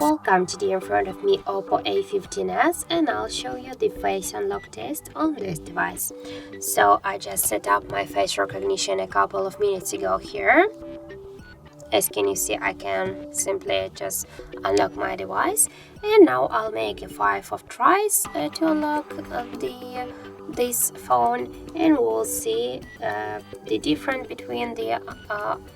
Welcome to the in front of me OPPO A15s, and I'll show you the face unlock test on this device. So I just set up my face recognition a couple of minutes ago here. As can you see, I can simply just unlock my device, and now I'll make a 5 of tries to unlock this phone, and we'll see the difference between the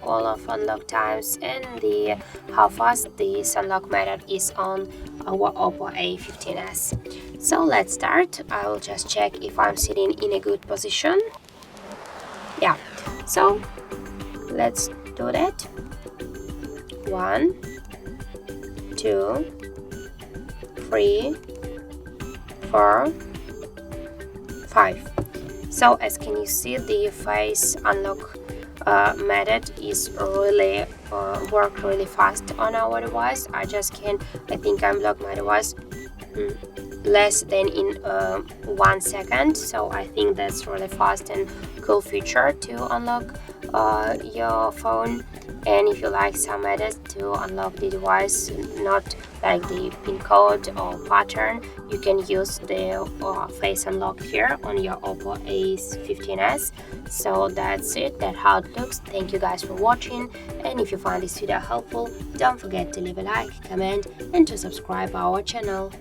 all of unlock times and the how fast this unlock method is on our OPPO A15s. So let's start. I will just check if I'm sitting in a good position. Yeah, so let's do that. 1, 2, 3, 4, 5. So as can you see, the face unlock method is really work really fast on our device. I think I unlocked my device less than in 1 second. So I think that's really fast and cool feature to unlock your phone. And if you like some methods to unlock the device, not like the pin code or pattern, you can use the face unlock here on your OPPO A15s. So that's it, that's how it looks. Thank you guys for watching, and if you find this video helpful, don't forget to leave a like, comment and to subscribe our channel.